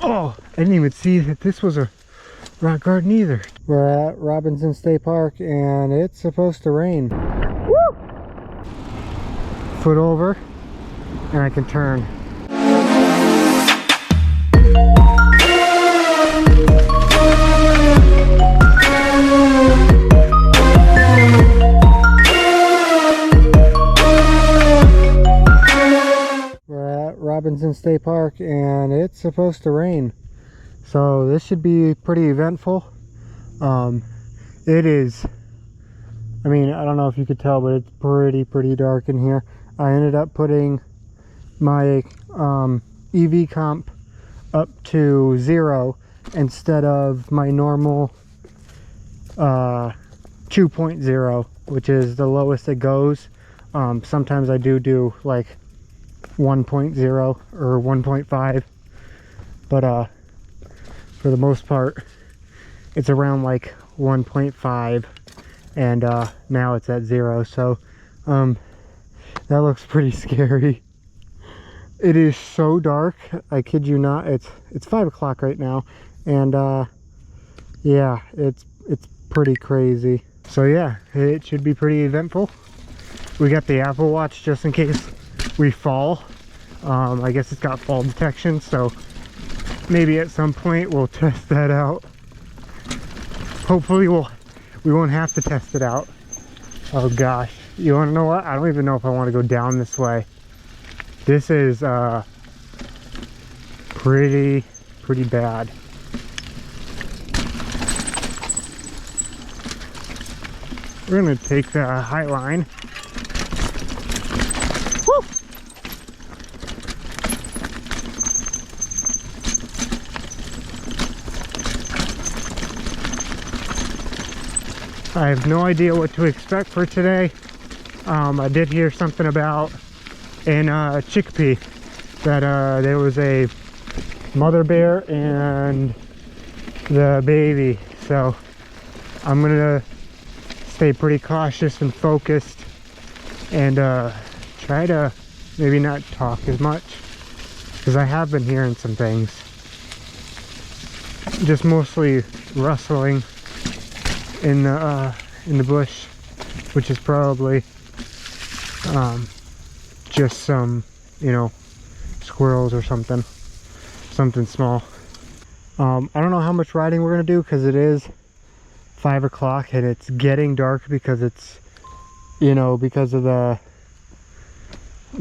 Oh, I didn't even see that this was a rock garden either. We're at Robinson State Park and it's supposed to rain. Woo! Foot over and I can turn. We're at Robinson State Park and it's supposed to rain. So this should be pretty eventful. It is, I mean, I don't know if you could tell, but it's pretty dark in here. I ended up putting my EV comp up to 0 instead of my normal 2.0, which is the lowest it goes. Sometimes I do like 1.0 or 1.5, but for the most part it's around like 1.5, and now it's at 0. So that looks pretty scary. It is so dark, I kid you not. It's 5 o'clock right now, and yeah, it's pretty crazy. So yeah, it should be pretty eventful. We got the Apple Watch just in case we fall. I guess it's got fall detection, so maybe at some point we'll test that out. Hopefully we won't have to test it out. Oh gosh, you want to know what? I don't even know if I want to go down this way. This is pretty bad. We're gonna take the High Line. Woo! I have no idea what to expect for today. I did hear something about in Chicopee that there was a mother bear and the baby, so I'm gonna stay pretty cautious and focused and try to maybe not talk as much, because I have been hearing some things, just mostly rustling in the bush, which is probably just some, you know, squirrels or something small. I don't know how much riding we're gonna do, because it is 5 o'clock and it's getting dark, because it's, you know, because of the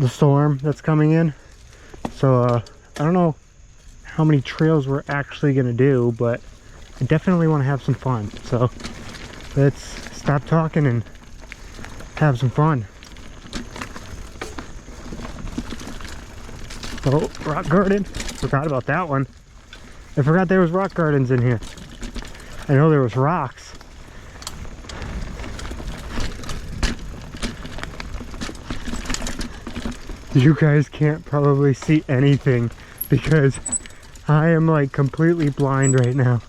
storm that's coming in. So I don't know how many trails we're actually gonna do, but I definitely want to have some fun. So let's stop talking and have some fun. Oh, rock garden. Forgot about that one. I forgot there was rock gardens in here. I know there was rocks. You guys can't probably see anything because I am like completely blind right now.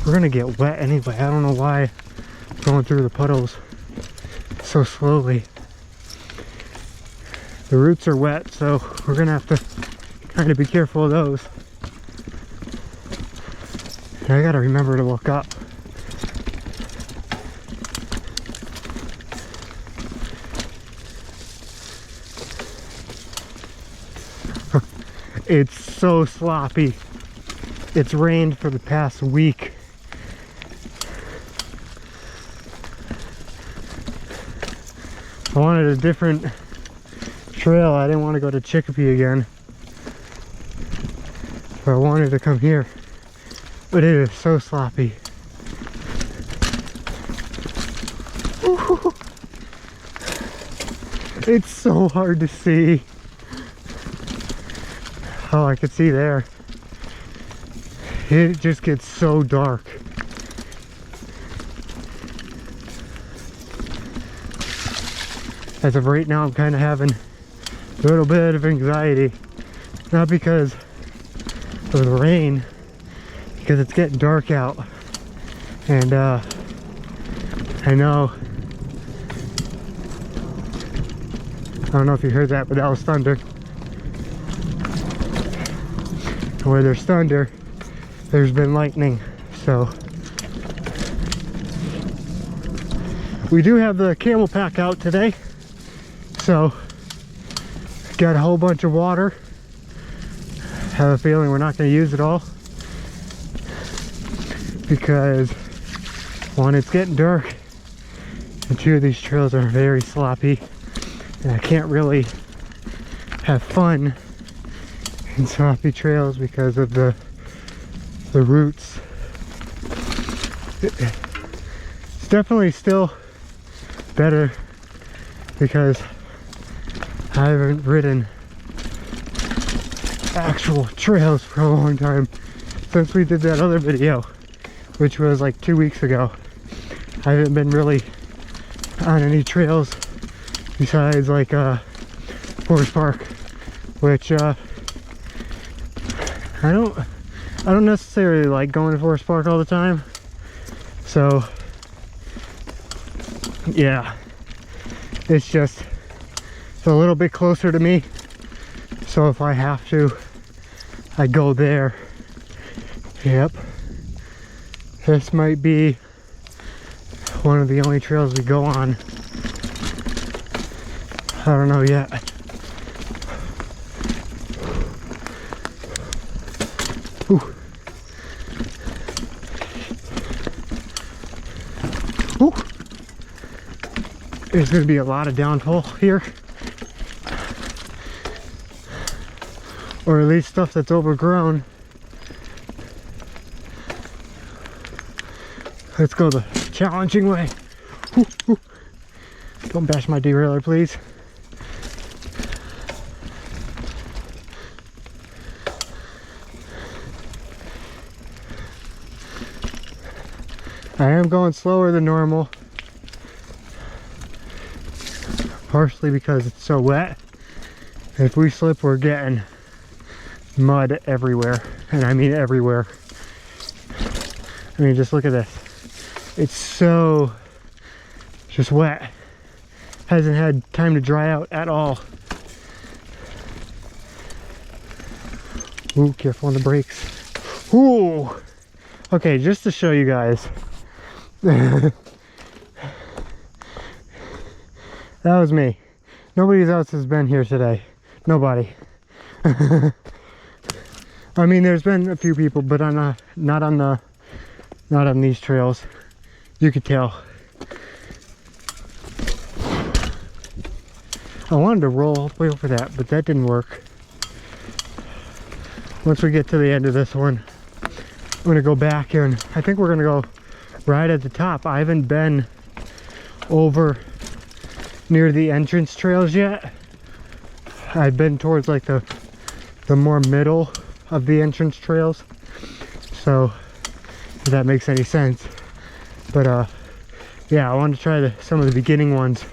We're gonna get wet anyway. I don't know why I'm going through the puddles so slowly. The roots are wet, so we're gonna have to kind of be careful of those. And I gotta remember to look up. It's so sloppy. It's rained for the past week. I wanted a different trail. I didn't want to go to Chicopee again, but I wanted to come here. But it is so sloppy. Ooh. It's so hard to see. Oh, I could see there. It just gets so dark. As of right now, I'm kind of having a little bit of anxiety. Not because of the rain, because it's getting dark out. And I know, I don't know if you heard that, but that was thunder. where there's thunder, there's been lightning. So we do have the camel pack out today, so got a whole bunch of water. Have a feeling we're not going to use it all because one, it's getting dark, and two, these trails are very sloppy and I can't really have fun in sloppy trails because of the roots. It's definitely still better because I haven't ridden actual trails for a long time since we did that other video, which was like 2 weeks ago. I haven't been really on any trails besides like Forest Park, which I don't necessarily like going to Forest Park all the time. So yeah, it's just a little bit closer to me, so if I have to, I go there. Yep, this might be one of the only trails we go on. I don't know yet. Ooh. Ooh. There's going to be a lot of downfall here, or at least stuff that's overgrown. Let's go the challenging way. Ooh, ooh. Don't bash my derailleur, please. I am going slower than normal, partially because it's so wet. If we slip, we're getting mud everywhere, and I mean everywhere. I mean, just look at this. It's so just wet. Hasn't had time to dry out at all. Ooh, careful on the brakes. Ooh. Okay, just to show you guys. That was me. Nobody else has been here today. Nobody. I mean, there's been a few people, but not on these trails. You could tell. I wanted to roll all the way over that, but that didn't work. Once we get to the end of this one, I'm gonna go back here, and I think we're gonna go right at the top. I haven't been over near the entrance trails yet. I've been towards like the more middle of the entrance trails, so if that makes any sense. But yeah, I wanted to try some of the beginning ones.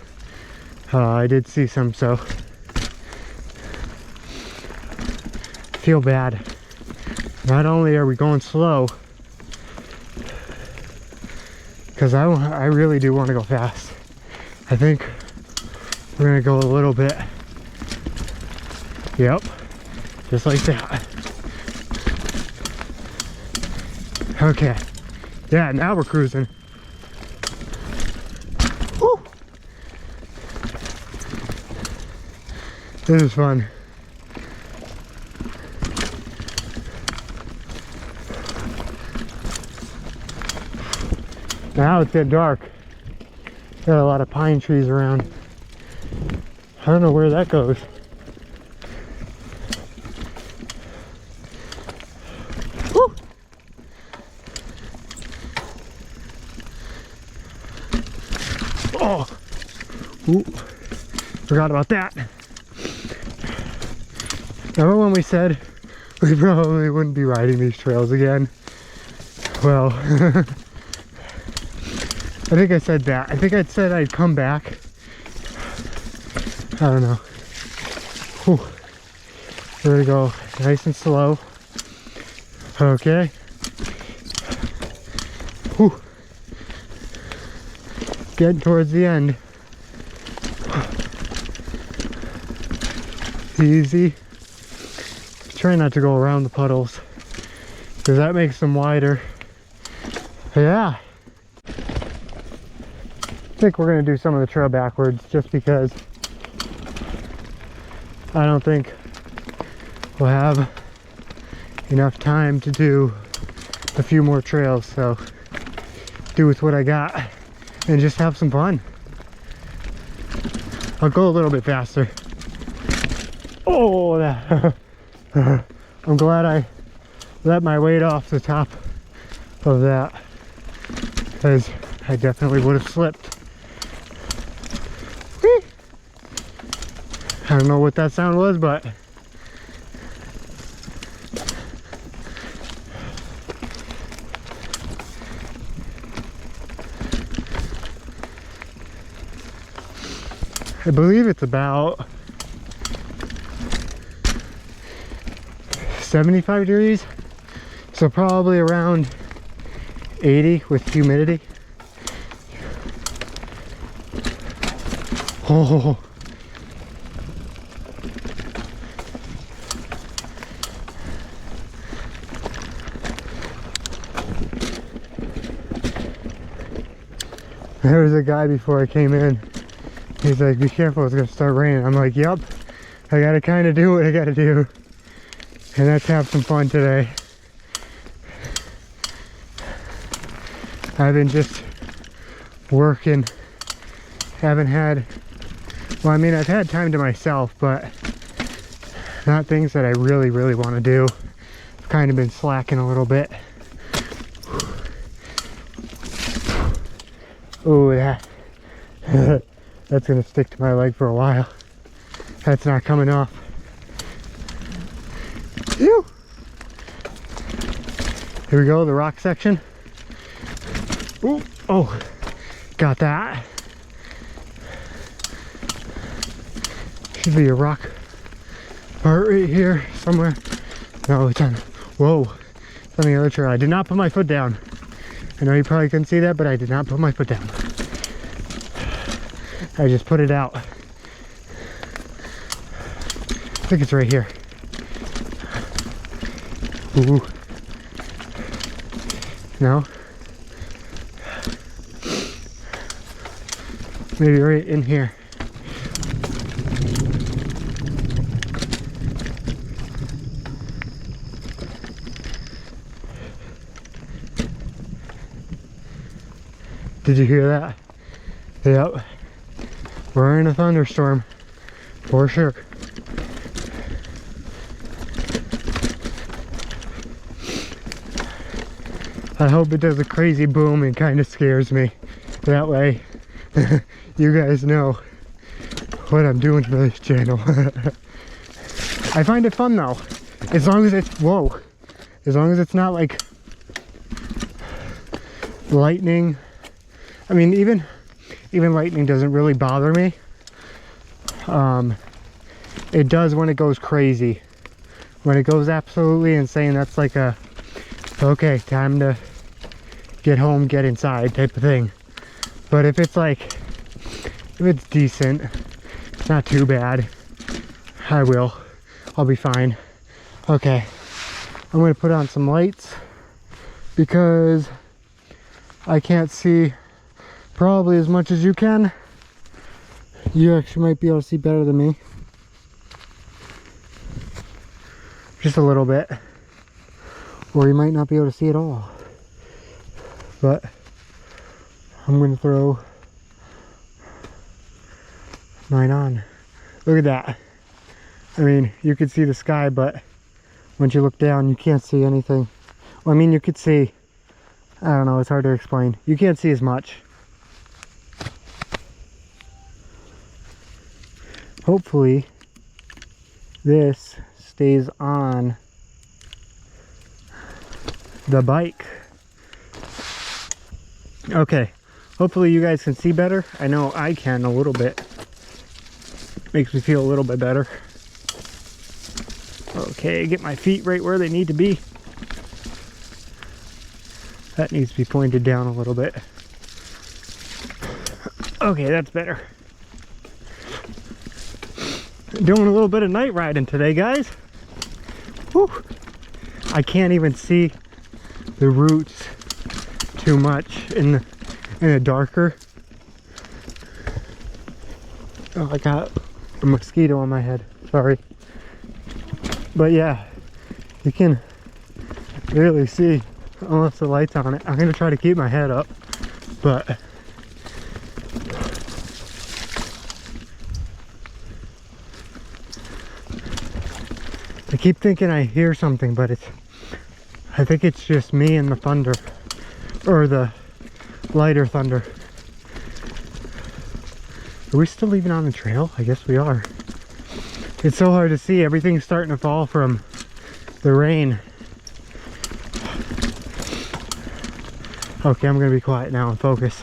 I did see some, so feel bad. Not only are we going slow, because I really do want to go fast. I think we're gonna go a little bit. Yep, just like that. Okay, yeah, now we're cruising. Woo! This is fun. Now it's getting dark. Got a lot of pine trees around. I don't know where that goes. Woo! Oh! Ooh. Forgot about that. Remember when we said we probably wouldn't be riding these trails again? Well, I think I said that. I think I said I'd come back. I don't know. Whew. We're gonna go nice and slow. Okay. Whew. Getting towards the end. Easy. Try not to go around the puddles. because that makes them wider. Yeah. I think we're going to do some of the trail backwards just because I don't think we'll have enough time to do a few more trails, so do with what I got and just have some fun. I'll go a little bit faster. Oh, that. I'm glad I let my weight off the top of that, because I definitely would have slipped. Whee! I don't know what that sound was, but I believe it's about 75 degrees, so probably around 80 with humidity. Oh, there was a guy before I came in. He's like, be careful, it's gonna start raining. I'm like, yep, I gotta kind of do what I gotta do. And let's have some fun today. I've been just working. Haven't had, well, I mean, I've had time to myself, but not things that I really want to do. I've kind of been slacking a little bit. Oh, that. That's gonna stick to my leg for a while. That's not coming off. Phew. Here we go, the rock section. Ooh, oh, got that. Should be a rock part right here somewhere. No, it's on, whoa, it's on the other trail. I did not put my foot down. I know you probably couldn't see that, but I did not put my foot down. I just put it out. I think it's right here. Ooh. No? Maybe right in here. Did you hear that? Yep. We're in a thunderstorm, for sure. I hope it does a crazy boom and kind of scares me. That way, you guys know what I'm doing for this channel. I find it fun though. As long as it's, whoa. As long as it's not like lightning. I mean, even lightning doesn't really bother me. It does when it goes crazy. When it goes absolutely insane, that's like a, okay, time to get home, get inside type of thing. But if it's like, if it's decent, it's not too bad, I'll be fine. Okay, I'm gonna put on some lights because I can't see probably as much as you can. You actually might be able to see better than me. Just a little bit. Or you might not be able to see at all. But I'm going to throw mine on. Look at that. I mean, you could see the sky, but once you look down, you can't see anything. Well, I mean, you could see, I don't know, it's hard to explain. You can't see as much. Hopefully this stays on the bike. Okay, hopefully you guys can see better. I know I can a little bit. Makes me feel a little bit better. Okay, get my feet right where they need to be. That needs to be pointed down a little bit. Okay, that's better. Doing a little bit of night riding today, guys. Whew. I can't even see the roots too much in the darker. Oh, I got a mosquito on my head, sorry. But yeah, you can really see almost the lights on it. I'm gonna try to keep my head up, but I keep thinking I hear something, but I think it's just me and the thunder, or the lighter thunder. Are we still even on the trail? I guess we are. It's so hard to see. Everything's starting to fall from the rain. Okay, I'm gonna be quiet now and focus.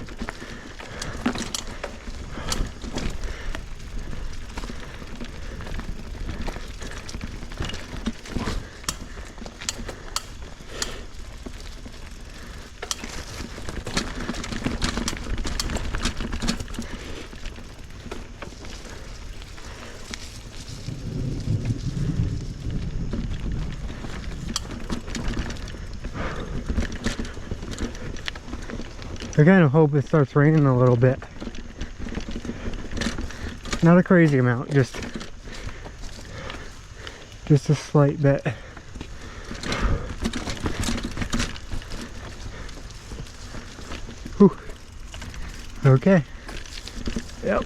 I kind of hope it starts raining a little bit. Not a crazy amount, just a slight bit. Whew. Okay. Yep.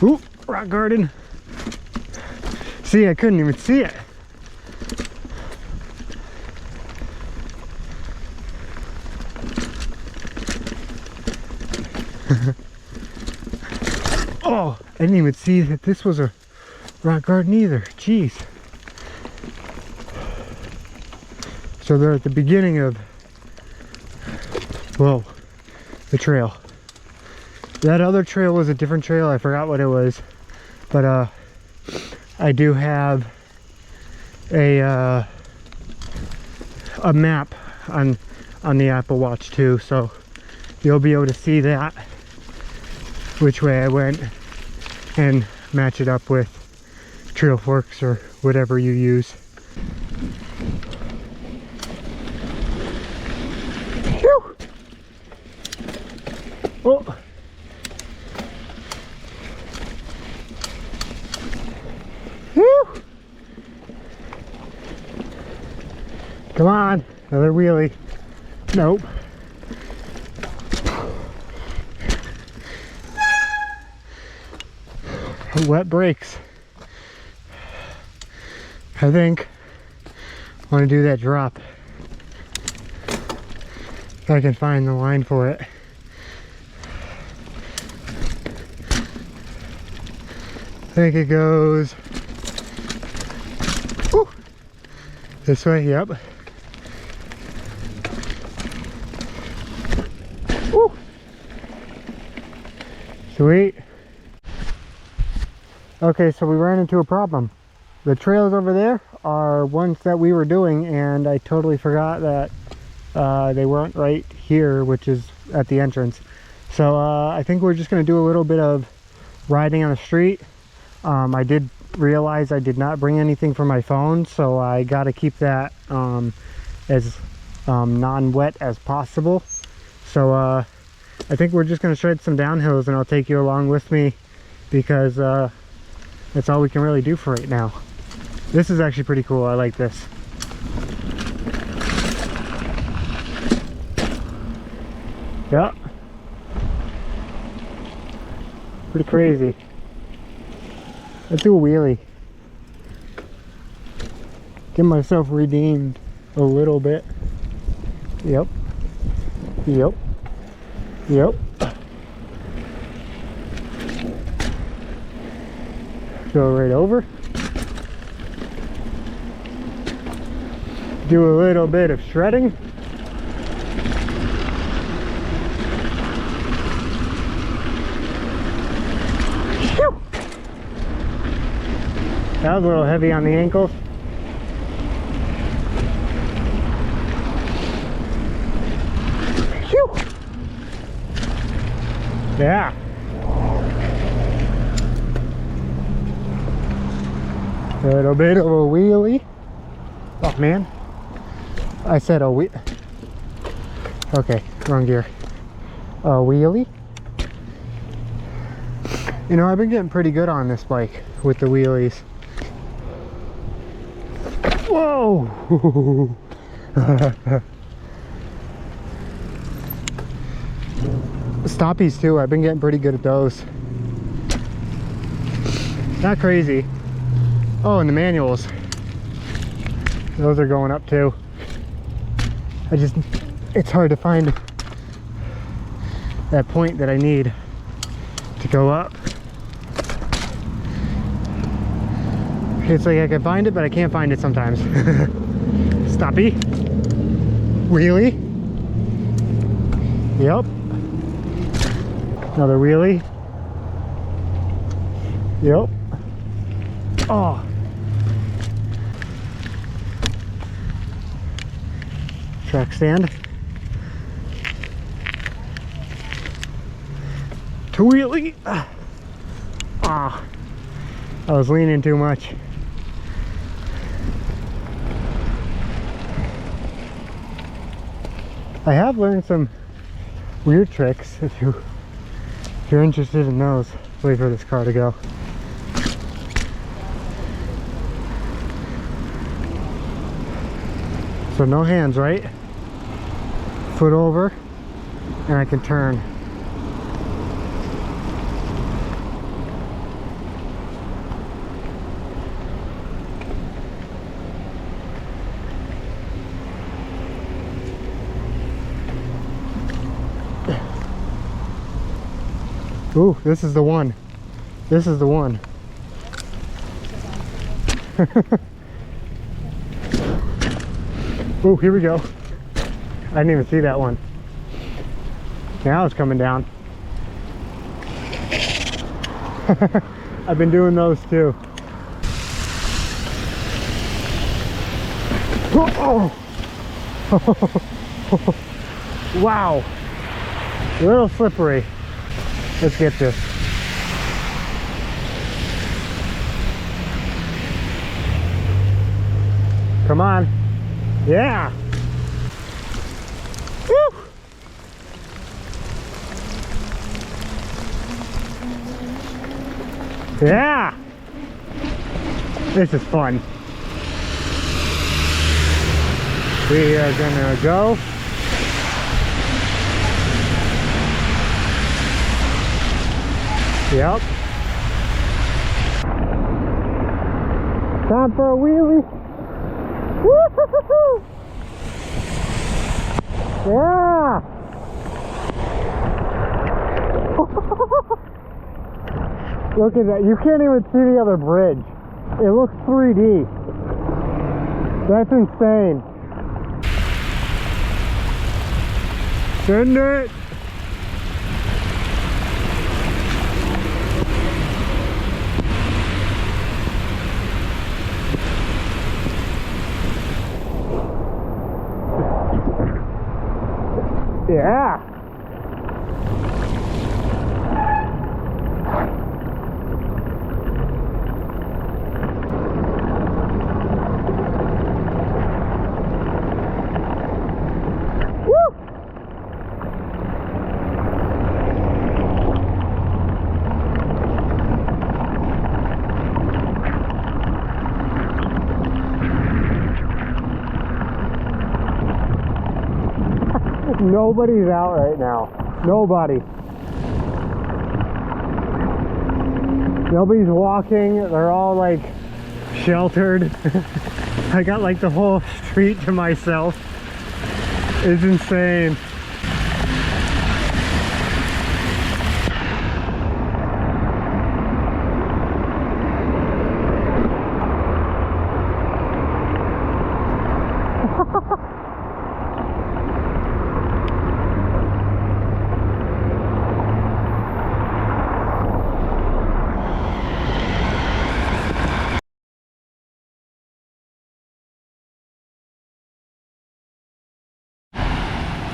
Ooh, rock garden. See, I couldn't even see it. Oh, I didn't even see that this was a rock garden either. Jeez. So they're at the beginning of, whoa, the trail. That other trail was a different trail. I forgot what it was, but I do have a map on the Apple Watch too, so you'll be able to see that, which way I went, and match it up with Trail Forks or whatever you use. Whew. Oh. Whew. Come on, another wheelie. Nope. Wet brakes. I think I want to do that drop. If I can find the line for it. I think it goes this way, yep. Woo. Sweet. Okay, so we ran into a problem. The trails over there are ones that we were doing, and I totally forgot that they weren't right here, which is at the entrance. So I think we're just going to do a little bit of riding on the street. I did realize I did not bring anything for my phone, so I got to keep that as non-wet as possible. So I think we're just going to shred some downhills, and I'll take you along with me, because that's all we can really do for right now. This is actually pretty cool. I like this. Yeah. Pretty crazy. Let's do a wheelie. Get myself redeemed a little bit. Yep. Yep. Yep. Go right over. Do a little bit of shredding. Whew. That was a little heavy on the ankles. Whew. Little bit of a wheelie. Oh man, I said a wheel. Okay, wrong gear. A wheelie. You know, I've been getting pretty good on this bike with the wheelies. Whoa! Stoppies too, I've been getting pretty good at those. Not crazy. Oh, and the manuals. Those are going up too. It's hard to find that point that I need to go up. It's like I can find it, but I can't find it sometimes. Stoppy. Wheelie. Yep. Another wheelie. Yep. Oh. Track stand. Two wheelie. Ah. I was leaning too much. I have learned some weird tricks. If you're interested in those, wait for this car to go. So no hands, right? Foot over, and I can turn. Ooh, this is the one. This is the one. Ooh, here we go. I didn't even see that one. Now it's coming down. I've been doing those too. Oh! Wow. A little slippery. Let's get this. Come on. Yeah. Woo. Yeah. This is fun. We are gonna go. Yep. Time for a wheelie. Woo-hoo-hoo-hoo. Yeah. Look at that. You can't even see the other bridge. It looks 3D. That's insane. Send it. Yeah. Woo. Nobody's out right now. Nobody. Nobody's walking. They're all like sheltered. I got like the whole street to myself. It's insane.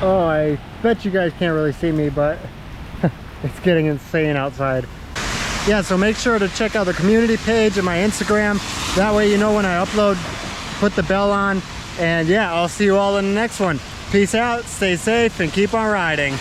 Oh, I bet you guys can't really see me, but it's getting insane outside. yeah, so make sure to check out the community page and my Instagram. That way you know when I upload. Put the bell on. And yeah, I'll see you all in the next one. Peace out, stay safe, and keep on riding.